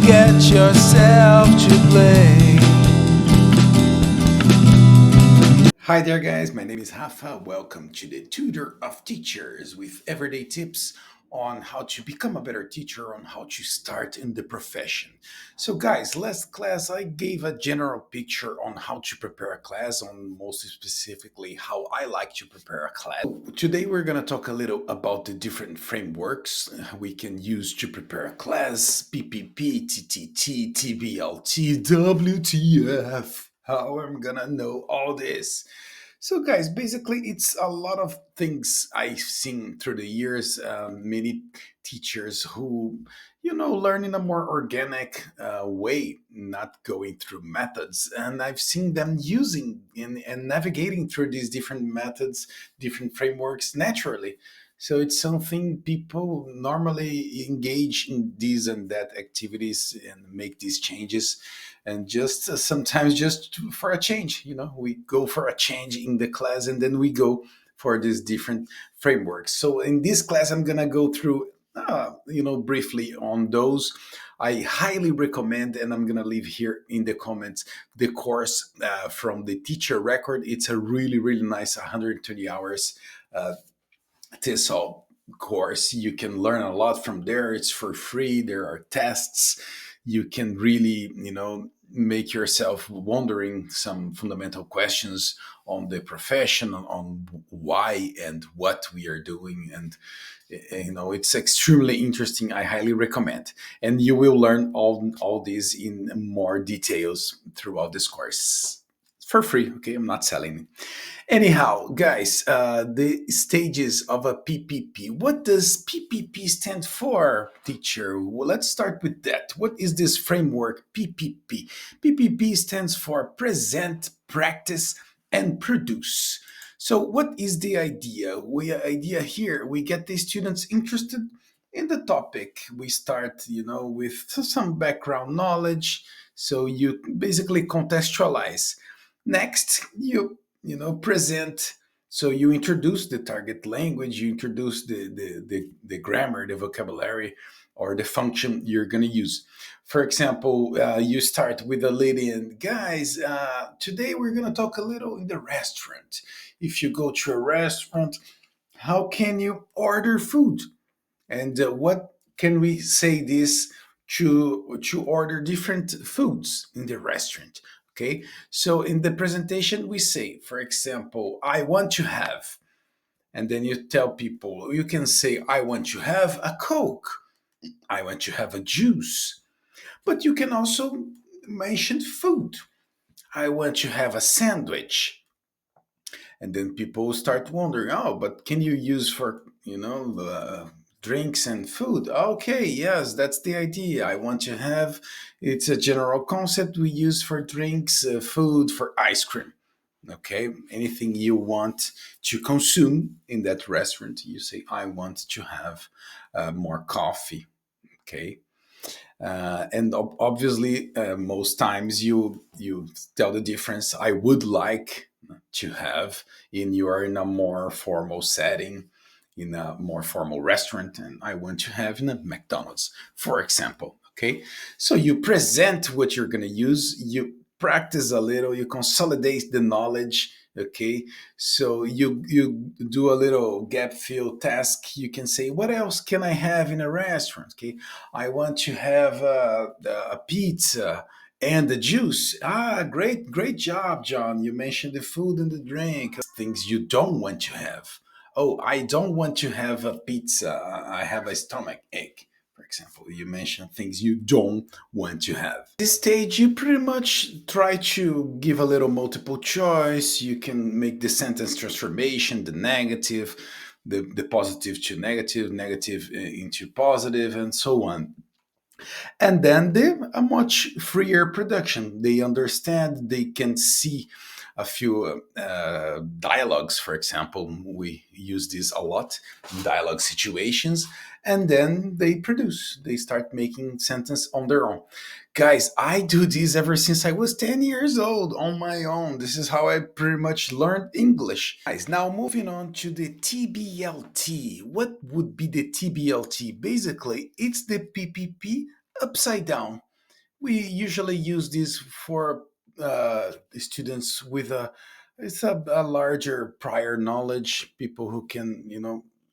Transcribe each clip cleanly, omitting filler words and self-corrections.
get yourself to blame. Hi there, guys. My name is Rafa. Welcome to the Tutor of Teachers with everyday tips on how to become a better teacher, on how to start in the profession. So, guys, last class I gave a general picture on how to prepare a class, on most specifically how I like to prepare a class. Today, we're going to talk a little about the different frameworks we can use to prepare a class: PPP, TTT, TBLT, WTF. How I'm gonna know all this? So, guys, basically, it's a lot of things I've seen through the years. Many teachers who, learn in a more organic way, not going through methods. And I've seen them using and navigating through these different methods, different frameworks naturally. So it's something people normally engage in these and that activities and make these changes, and just sometimes just for a change, we go for a change in the class and then we go for these different frameworks. So in this class I'm going to go through briefly on those. I highly recommend, and I'm going to leave here in the comments the course from the teacher record. It's a really, really nice 120 hours uh, TESOL course. You can learn a lot from there. It's for free. There are tests. You can really, make yourself wondering some fundamental questions on the profession, on why and what we are doing. And, it's extremely interesting. I highly recommend. And you will learn all these in more details throughout this course for free. Okay, I'm not selling. Anyhow, guys, the stages of a PPP. What does PPP stand for, teacher? Well, let's start with that. What is this framework, PPP? PPP stands for present, practice, and produce. So, what is the idea? Idea here, we get the students interested in the topic. We start, with some background knowledge. So you basically contextualize. Next, present. So you introduce the target language, you introduce the grammar, the vocabulary, or the function you're going to use. For example, you start with a lady and, guys, today we're going to talk a little in the restaurant. If you go to a restaurant, how can you order food? And what can we say this to order different foods in the restaurant? Okay, so in the presentation we say, for example, I want to have, and then you tell people, you can say, I want to have a Coke, I want to have a juice. But you can also mention food. I want to have a sandwich. And then people start wondering, oh, but can you use for drinks and food? Okay, yes, that's the idea. I want to have, it's a general concept we use for drinks, food, for ice cream. Okay, anything you want to consume in that restaurant, you say, I want to have more coffee. Okay, and obviously, most times you tell the difference. I would like to have, in you are in a more formal setting, in a more formal restaurant, and I want to have in a McDonald's, for example. Okay, so you present what you're going to use. You practice a little. You consolidate the knowledge. Okay, so you do a little gap fill task. You can say, what else can I have in a restaurant? Okay, I want to have a pizza and the juice. Ah, great, great job, John. You mentioned the food and the drink. Things you don't want to have. Oh, I don't want to have a pizza. I have a stomach ache. For example, you mentioned things you don't want to have. This stage, you pretty much try to give a little multiple choice. You can make the sentence transformation, the negative, the positive to negative, negative into positive, and so on. And then they a much freer production. They understand, they can see a few dialogues, for example. We use this a lot in dialogue situations, and then they produce, they start making sentence on their own. Guys, I do this ever since I was 10 years old on my own. This is how I pretty much learned English. Guys, now moving on to the TBLT. What would be the TBLT? Basically, it's the PPP upside down. We usually use this for students with a larger prior knowledge, people who can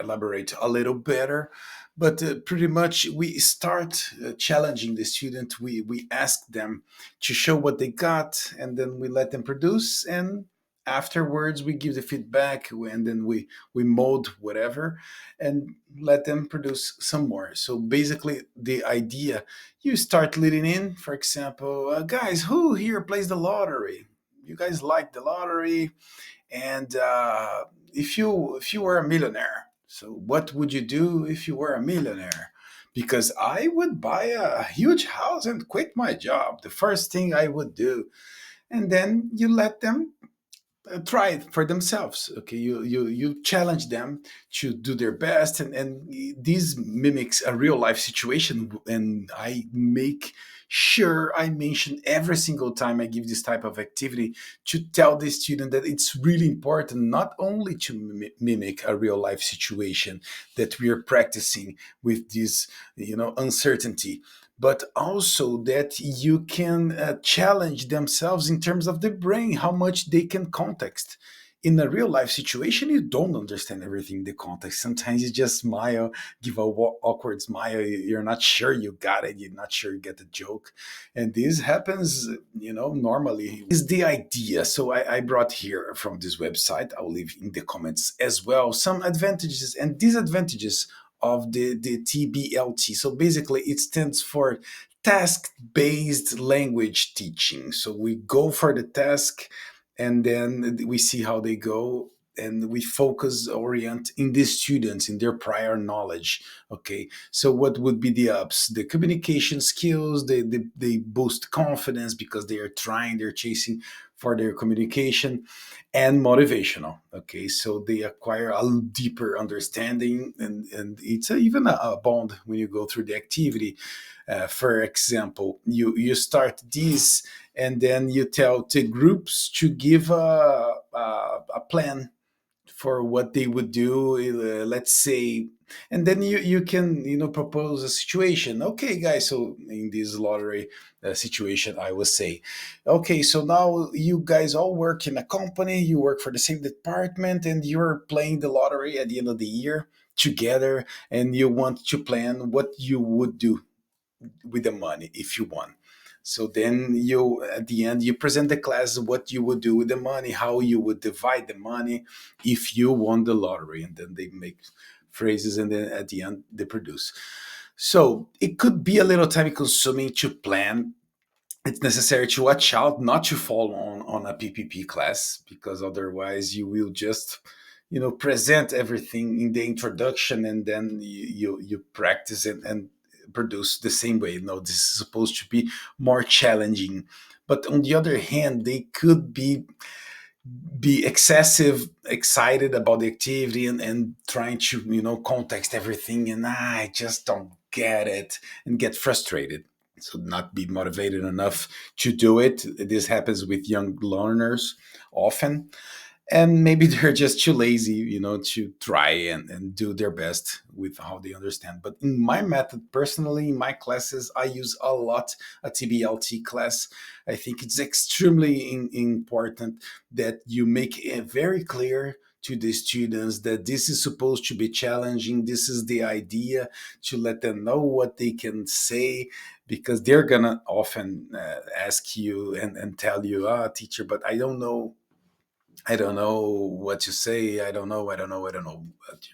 elaborate a little better. But pretty much we start challenging the student. We ask them to show what they got, and then we let them produce, and afterwards we give the feedback, and then we mold whatever and let them produce some more. So basically the idea, you start leading in, for example, guys, who here plays the lottery? You guys like the lottery? And if you were a millionaire, so what would you do if you were a millionaire? Because I would buy a huge house and quit my job, the first thing I would do. And then you let them try it for themselves. Okay, you challenge them to do their best, and this mimics a real life situation, and I make sure I mention every single time I give this type of activity to tell the student that it's really important not only to mimic a real life situation that we are practicing with this uncertainty, but also that you can challenge themselves in terms of the brain, how much they can context. In a real life situation, you don't understand everything in the context. Sometimes you just smile, give a awkward smile. You're not sure you got it. You're not sure you get the joke. And this happens, normally. Is the idea. So I brought here from this website, I'll leave in the comments as well, some advantages and disadvantages of the TBLT. So basically, it stands for task based language teaching. So we go for the task, and then we see how they go, and we focus, orient in the students, in their prior knowledge. Okay, so what would be the ups? The communication skills, they boost confidence because they are trying, they're chasing for their communication, and motivational. Okay, so they acquire a deeper understanding, and it's even a bond when you go through the activity. For example, you start this, and then you tell the groups to give a plan for what they would do, let's say. And then you can propose a situation. Okay, guys, so in this lottery situation, I would say, okay, so now you guys all work in a company, you work for the same department, and you're playing the lottery at the end of the year together, and you want to plan what you would do with the money if you won. So then you, at the end, you present the class what you would do with the money, how you would divide the money if you won the lottery, and then they make phrases, and then at the end they produce. So it could be a little time consuming to plan. It's necessary to watch out not to fall on a PPP class, because otherwise you will just present everything in the introduction, and then you practice it and produce the same way. No, this is supposed to be more challenging. But on the other hand, they could be excessive excited about the activity, and trying to context everything, and I just don't get it, and get frustrated, so not be motivated enough to do it. This happens with young learners often, and maybe they're just too lazy to try and do their best with how they understand. But in my method, personally, in my classes, I use a lot a TBLT class. I think it's extremely important that you make it very clear to the students that this is supposed to be challenging. This is the idea, to let them know what they can say, because they're gonna often ask you and tell you, teacher, but I don't know what to say. I don't know. But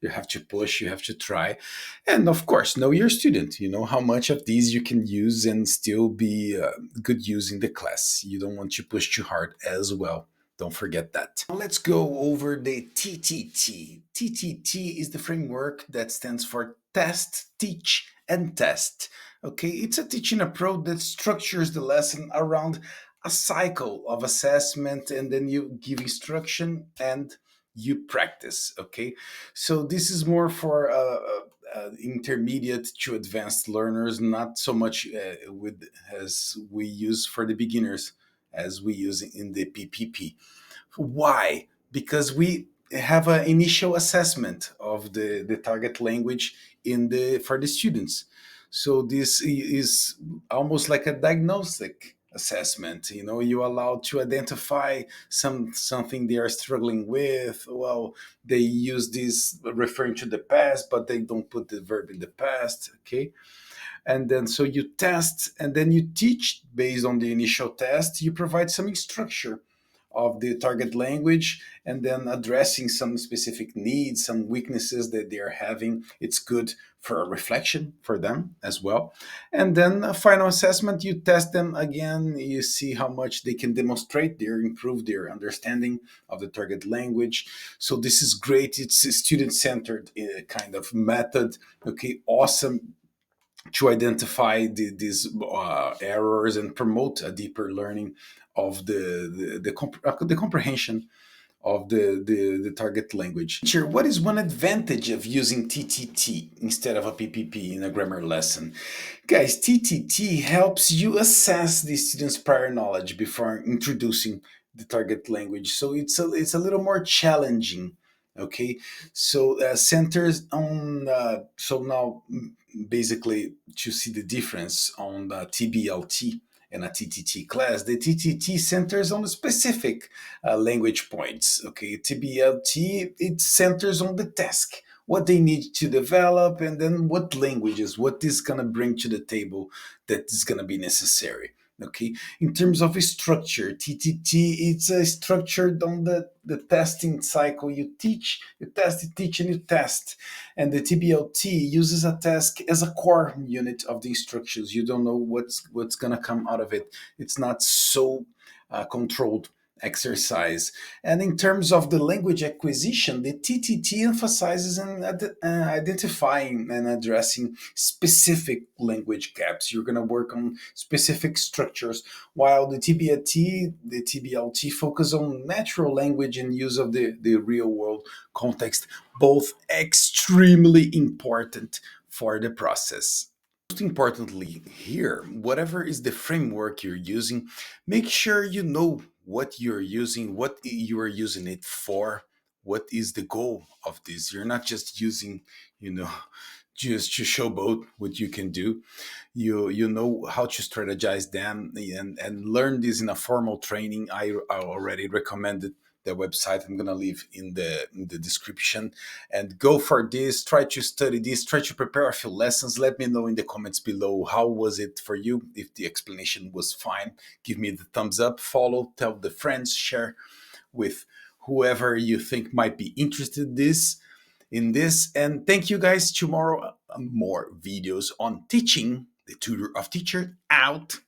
you have to push, you have to try. And of course, know your student. You know how much of these you can use and still be good use in the class. You don't want to push too hard as well. Don't forget that. Now let's go over the TTT. TTT is the framework that stands for test, teach, and test. Okay, it's a teaching approach that structures the lesson around a cycle of assessment, and then you give instruction and you practice. Okay, so this is more for intermediate to advanced learners, not so much with as we use for the beginners, as we use in the PPP. Why? Because we have an initial assessment of the target language in the for the students. So this is almost like a diagnostic assessment. You allowed to identify something they are struggling with. Well, they use this referring to the past, but they don't put the verb in the past. Okay, and then so you test and then you teach based on the initial test. You provide some structure of the target language, and then addressing some specific needs, some weaknesses that they are having. It's good for a reflection for them as well. And then a final assessment, you test them again, you see how much they can demonstrate their improve their understanding of the target language. So this is great. It's a student-centered kind of method. Okay, awesome, to identify these errors and promote a deeper learning of the comprehension of the target language. Teacher, what is one advantage of using TTT instead of a PPP in a grammar lesson? Guys, TTT helps you assess the student's prior knowledge before introducing the target language. So it's a little more challenging. Okay, so centers on so now basically to see the difference on the TBLT and a TTT class. The TTT centers on specific language points. Okay, TBLT, it centers on the task, what they need to develop, and then what languages, what is going to bring to the table that is going to be necessary. Okay, in terms of a structure, TTT, it's structured on the testing cycle. You teach, you test, you teach, and you test. And the TBLT uses a task as a core unit of the instructions. You don't know what's going to come out of it. It's not so controlled exercise. And in terms of the language acquisition, the TTT emphasizes on identifying and addressing specific language gaps. You're going to work on specific structures, while the TBLT focus on natural language and use of the real world context, both extremely important for the process. Most importantly, here, whatever is the framework you're using, make sure you know what you're using, what you are using it for, what is the goal of this. You're not just using, you know, just to showboat what you can do. You know how to strategize them, and learn this in a formal training. I already recommended the website. I'm gonna leave in the description, and go for this. Try to study this. Try to prepare a few lessons. Let me know in the comments below how was it for you. If the explanation was fine, give me the thumbs up. Follow, tell the friends, share with whoever you think might be interested in this. And thank you guys. Tomorrow, more videos on teaching. The tutor of teacher out.